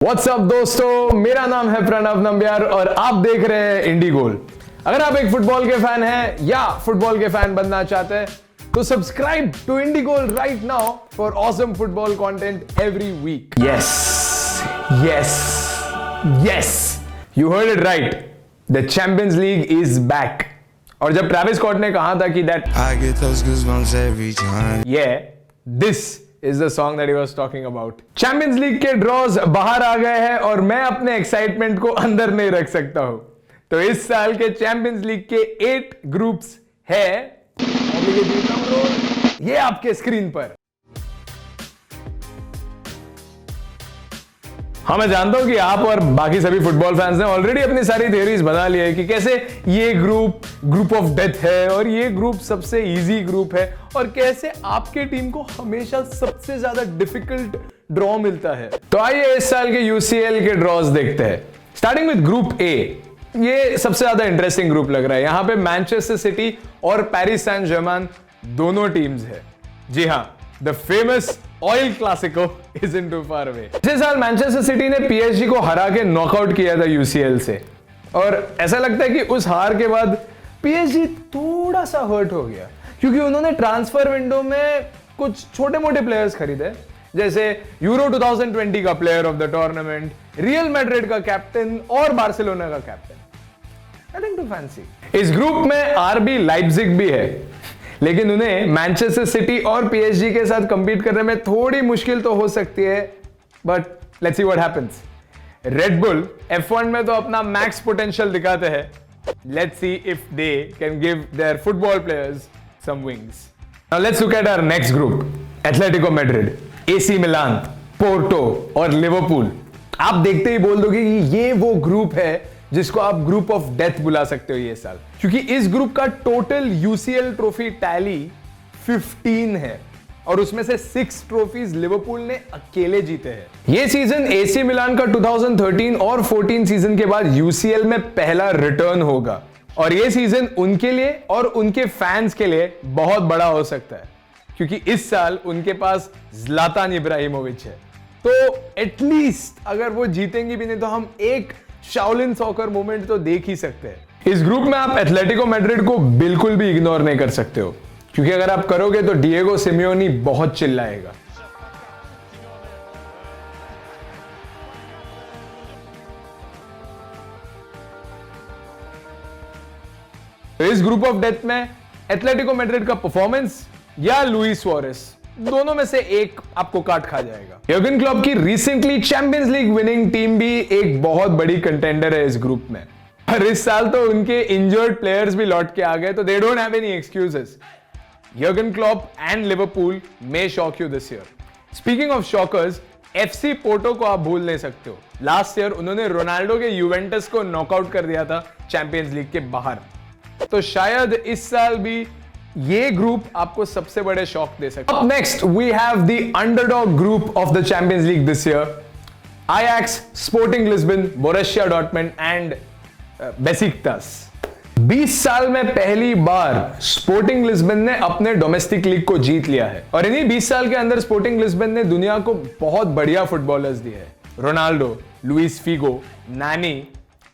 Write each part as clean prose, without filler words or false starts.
WhatsApp दोस्तों, मेरा नाम है प्रणव नंबियार और आप देख रहे हैं इंडी गोल। अगर आप एक फुटबॉल के फैन हैं या फुटबॉल के फैन बनना चाहते हैं तो subscribe to Indie Goal right now for awesome football content every week. Yes, you heard it right, the Champions League is back. और जब ट्रेविस स्कॉट ने कहा था कि this is the song that he was talking about. Champions League के draws बाहर आ गए हैं और मैं अपने एक्साइटमेंट को अंदर नहीं रख सकता हूं। तो इस साल के चैंपियंस लीग के 8 ग्रुप्स है, ये आपके स्क्रीन पर। हाँ, मैं जानता हूं कि आप और बाकी सभी फुटबॉल फैंस ने ऑलरेडी अपनी सारी थियरीज बना ली है कि कैसे ये ग्रुप ऑफ डेथ है और ये ग्रुप सबसे इजी ग्रुप है और कैसे आपके टीम को हमेशा सबसे ज्यादा डिफिकल्ट ड्रॉ मिलता है। तो आइए इस साल के यूसीएल के ड्रॉज देखते हैं। स्टार्टिंग विद ग्रुप ए, ये सबसे ज्यादा इंटरेस्टिंग ग्रुप लग रहा है। यहां पे मैनचेस्टर सिटी और पेरिस सैंट जर्मन दोनों टीम्स है। जी हां, the famous oil Clasico isn't too far away। पिछले साल मैनचेस्टर सिटी ने पीएसजी को हरा के नॉकआउट किया था यूसीएल से और ऐसा लगता है कि उस हार के बाद पीएसजी थोड़ा सा हर्ट हो गया क्योंकि उन्होंने ट्रांसफर विंडो में कुछ छोटे मोटे प्लेयर्स खरीदे, जैसे यूरो 2020 का player of the tournament, Real Madrid का कैप्टन और बार्सिलोना का कैप्टन। Nothing too fancy. इस ग्रुप में आरबी लाइप्जिग भी है, लेकिन उन्हें मैनचेस्टर सिटी और पीएसजी के साथ कंपीट करने में थोड़ी मुश्किल तो हो सकती है, but let's see what happens. Red Bull F1 में तो अपना मैक्स पोटेंशियल दिखाते हैं। Let's see if they can give their football players some wings. Now let's look at our next group. Atletico Madrid, AC Milan, Porto और Liverpool. आप देखते ही बोल दोगे कि ये वो ग्रुप है जिसको आप ग्रुप ऑफ डेथ बुला सकते हो ये साल, क्योंकि इस ग्रुप का टोटल यूसीएल ट्रॉफी टैली 15 है और उसमें से 6 ट्रॉफीज लिवरपूल ने अकेले जीते हैं। ये सीजन एसी मिलान का 2013 और 14 सीजन के बाद यूसीएल में पहला रिटर्न होगा और ये सीजन उनके लिए और उनके फैंस के लिए बहुत बड़ा हो सकता है, क्योंकि इस साल उनके पास ज़्लातान इब्राहिमोविच है। तो एटलीस्ट अगर वो जीतेंगे भी नहीं तो हम एक शाओलिन सॉकर मोमेंट तो देख ही सकते हैं। इस ग्रुप में आप एथलेटिको मैड्रिड को बिल्कुल भी इग्नोर नहीं कर सकते हो, क्योंकि अगर आप करोगे तो डिएगो सिमियोनी बहुत चिल्लाएगा। तो इस ग्रुप ऑफ डेथ में एथलेटिको मैड्रिड का परफॉर्मेंस या लुइस सुआरेस, दोनों में से एक आपको काट खा जाएगा। यर्गन क्लॉप की recently champions league winning team भी एक बहुत बड़ी कंटेंडर है इस ग्रुप में, और इस साल तो उनके इंजर्ड प्लेयर्स भी लौट के आ गए, तो they don't have any excuses. Jurgen Klopp and Liverpool may shock you this year. Speaking of shockers, FC Porto को आप भूल नहीं सकते हो। लास्ट ईयर उन्होंने रोनाल्डो के यूवेंटस को नॉकआउट कर दिया था चैंपियंस लीग के बाहर। तो शायद इस साल भी ये ग्रुप आपको सबसे बड़े शॉक दे सकता है। Next we have the underdog group of the Champions League this year. Ajax, Sporting Lisbon, Borussia Dortmund and Besiktas. 20 साल में पहली बार स्पोर्टिंग लिस्बन ने अपने डोमेस्टिक लीग को जीत लिया है और इन्हीं 20 साल के अंदर स्पोर्टिंग लिस्बन ने दुनिया को बहुत बढ़िया फुटबॉलर्स दिए हैं। रोनाल्डो, लुइस फिगो, नानी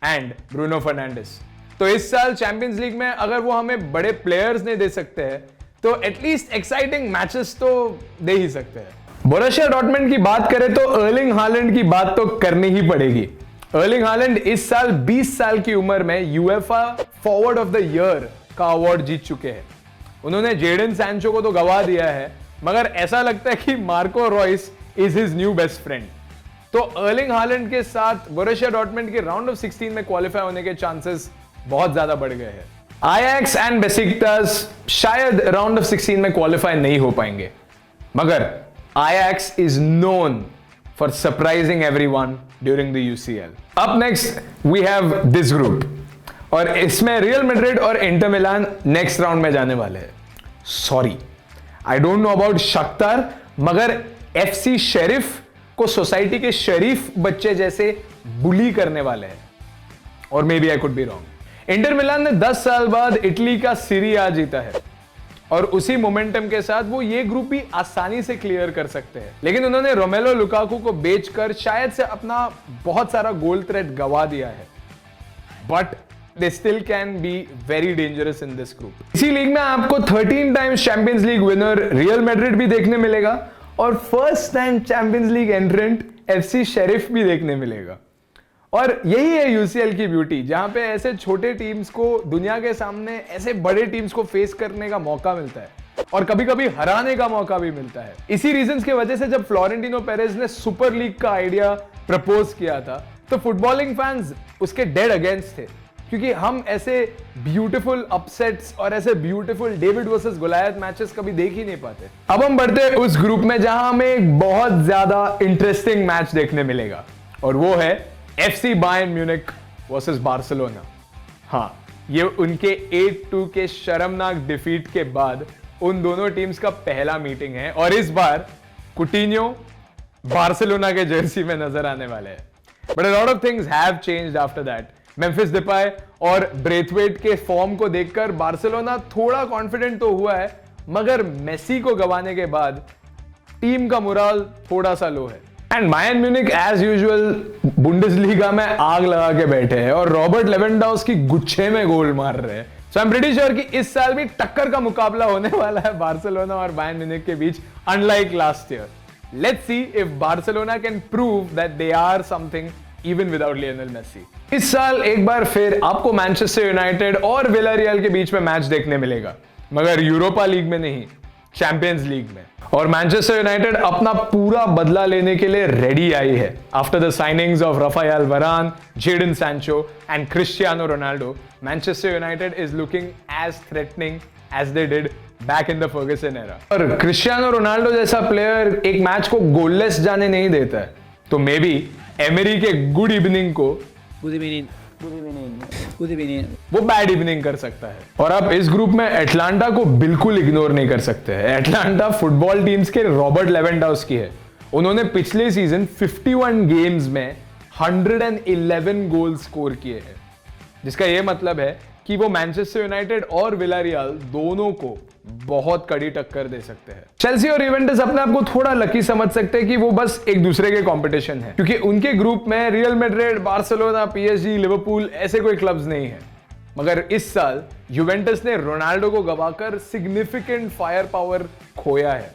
एंड ब्रूनो फर्नांडिस। तो इस साल चैंपियंस लीग में अगर वो हमें बड़े प्लेयर्स नहीं दे सकते हैं तो एटलीस्ट एक्साइटिंग मैचेस तो दे ही सकते हैं। बोरुसिया डॉर्टमुंड की बात करें तो अर्लिंग हालैंड की बात तो करनी ही पड़ेगी। अर्लिंग हालैंड इस साल 20 साल की उम्र में UEFA forward of the year का अवार्ड जीत चुके हैं। उन्होंने जेडन सैंचो को तो गवा दिया है, मगर ऐसा लगता है कि Marco Royce is his new best friend. तो अर्लिंग हालैंड के साथ बोरुसिया डॉर्टमुंड के राउंड ऑफ 16 में क्वालिफाई होने के चांसेस बहुत ज्यादा बढ़ गए हैं। आयाक्स एंड बेसिक्तास शायद राउंड ऑफ 16 में क्वालिफाई नहीं हो पाएंगे, मगर Ajax is known for surprising everyone during the UCL. Up next we have this group और इसमें रियल मैड्रिड और इंटर मिलान नेक्स्ट राउंड में जाने वाले हैं। Sorry, I don't know about Shakhtar, मगर एफसी शेरिफ को सोसाइटी के शरीफ बच्चे जैसे बुली करने वाले हैं, और maybe I could be wrong. Inter Milan ने 10 साल बाद इटली का सीरी आ जीता है और उसी मोमेंटम के साथ वो ये ग्रुप भी आसानी से क्लियर कर सकते हैं। लेकिन उन्होंने रोमेलो लुकाकू को बेचकर शायद से अपना बहुत सारा गोल थ्रेट गवा दिया है, but they still can be very dangerous in this group। इसी लीग में आपको 13 times champions league winner real Madrid भी देखने मिलेगा और first time champions league एंट्रेंट FC sheriff भी देखने मिलेगा। और यही है यूसीएल की ब्यूटी, जहां पे ऐसे छोटे टीम्स को दुनिया के सामने ऐसे बड़े टीम्स को फेस करने का मौका मिलता है और कभी कभी हराने का मौका भी मिलता है। इसी रीजंस की वजह से जब फ्लोरेंटिनो पेरेज ने सुपर लीग का आइडिया प्रपोज किया था तो फुटबॉलिंग फैंस उसके डेड अगेंस्ट थे, क्योंकि हम ऐसे ब्यूटीफुल अपसेट्स और ऐसे beautiful David versus Goliath matches कभी देख ही नहीं पाते। अब हम बढ़ते हैं उस ग्रुप में जहां हमें एक बहुत ज्यादा इंटरेस्टिंग मैच देखने मिलेगा और वो है FC Bayern Munich versus Barcelona. हाँ, ये उनके 8-2 के शर्मनाक डिफीट के बाद उन दोनों टीम्स का पहला मीटिंग है और इस बार कुटिन्यो बार्सिलोना के जर्सी में नजर आने वाले हैं। But a lot of things have changed after that. Memphis डिपाय और ब्रेथवेट के फॉर्म को देखकर बार्सिलोना थोड़ा कॉन्फिडेंट तो हुआ है, मगर मेसी को गंवाने के बाद टीम का मोराल थोड़ा सा लो है। And Bayern Munich as usual Bundesliga में आग लगा के बैठे हैं और रॉबर्ट लेवेंडाउस्की गुच्छे में गोल मार रहे हैं। सो आई एम प्रीटी श्योर कि इस साल भी टक्कर का मुकाबला होने वाला है बार्सिलोना और बायर्न म्यूनिख के बीच, unlike last year. Let's see if Barcelona can prove that they are something even without Lionel Messi. इस साल एक बार फिर आपको मैनचेस्टर यूनाइटेड और विलारियल के बीच में मैच देखने मिलेगा, मगर यूरोपा लीग में नहीं, चैंपियंस लीग में। और मैनचेस्टर यूनाइटेड अपना पूरा बदला लेने के लिए रेडी आई है। After the signings of Raphael Varane, Jadon Sancho and Cristiano Ronaldo, Manchester United is looking as threatening as they did back in the Ferguson era. और क्रिस्टियानो रोनाल्डो जैसा प्लेयर एक मैच को गोललेस जाने नहीं देता है, तो मे बी एमरी के गुड इवनिंग को वो बैड इवनिंग कर सकता है। और आप इस ग्रुप में एटलांटा को बिल्कुल इग्नोर नहीं कर सकते हैं। एटलांटा फुटबॉल टीम्स के रॉबर्ट लेवेंडाउस्की है। उन्होंने पिछले सीजन 51 गेम्स में 111 गोल स्कोर किए हैं, जिसका यह मतलब है कि वो मैनचेस्टर यूनाइटेड और विलारियल दोनों को बहुत कड़ी टक्कर दे सकते हैं। चेल्सी और यूवेंटस अपने आप को थोड़ा लकी समझ सकते हैं कि वो बस एक दूसरे के कंपटीशन है, क्योंकि उनके ग्रुप में real Madrid, Barcelona, PSG, Liverpool ऐसे कोई क्लब्स नहीं है। मगर इस साल यूवेंटस ने रोनाल्डो को गवाकर सिग्निफिकेंट फायर पावर खोया है,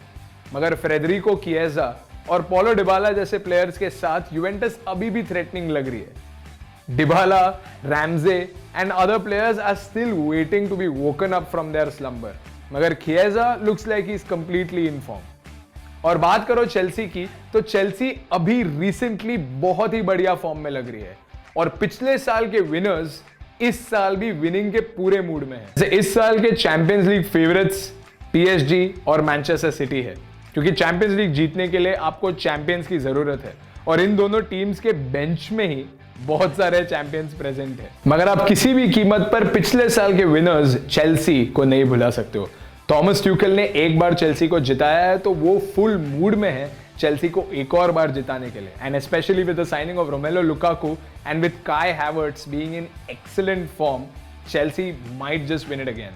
मगर फेडेरिको किएजा और पॉलो डिबाला जैसे प्लेयर्स के साथ यूवेंटस अभी भी थ्रेटनिंग लग रही है। Dybala, Ramsay and other players are still waiting to be woken up from their slumber, मगर खिएजा looks like he is completely in form। और बात करो चेल्सी की, तो चेल्सी अभी रिसेंटली बहुत ही बढ़िया फॉर्म में लग रही है और पिछले साल के विनर्स इस साल भी विनिंग के पूरे मूड में है। इस साल के चैंपियंस लीग फेवरेट्स पीएसजी और मैनचेस्टर सिटी है, क्योंकि चैंपियंस लीग जीतने के लिए आपको चैंपियंस की जरूरत है और इन दोनों टीम्स के बेंच में ही बहुत सारे चैंपियंस प्रेजेंट है। मगर आप किसी भी कीमत पर पिछले साल के विनर्स चेल्सी को नहीं भुला सकते हो। थॉमस ट्यूकेल ने एक बार चेल्सी को जिताया है, तो वो फुल मूड में है चेल्सी को एक और बार जिताने के लिए। And specially with the signing of Romelu Lukaku and with Kai Havertz being in excellent form, Chelsea might just win it again.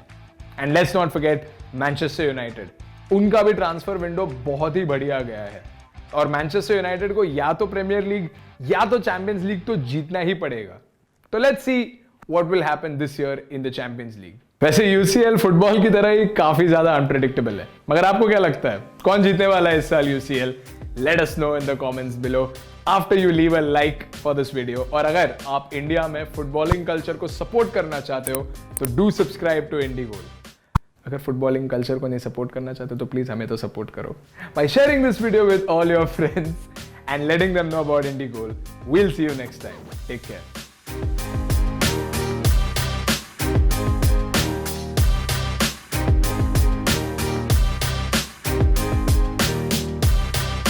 And let's not forget Manchester United, उनका भी ट्रांसफर विंडो बहुत ही बढ़िया गया है और मैनचेस्टर यूनाइटेड को या तो प्रीमियर लीग या तो चैंपियंस लीग तो जीतना ही पड़ेगा। तो let's see what will happen this year in the Champions league. वैसे यूसीएल फुटबॉल की तरह ही काफी ज्यादा अनप्रेडिक्टेबल है, मगर आपको क्या लगता है कौन जीतने वाला है इस साल UCL? Let us know in the comments below after you leave a like for this video. और अगर आप इंडिया में फुटबॉलिंग कल्चर को सपोर्ट करना चाहते हो तो डू सब्सक्राइब टू इंडी गोल। अगर फुटबॉलिंग कल्चर को नहीं सपोर्ट करना चाहते तो प्लीज हमें तो सपोर्ट करो by sharing this video with all your friends and letting them know about Indie Goal. We'll see you next time. Take care.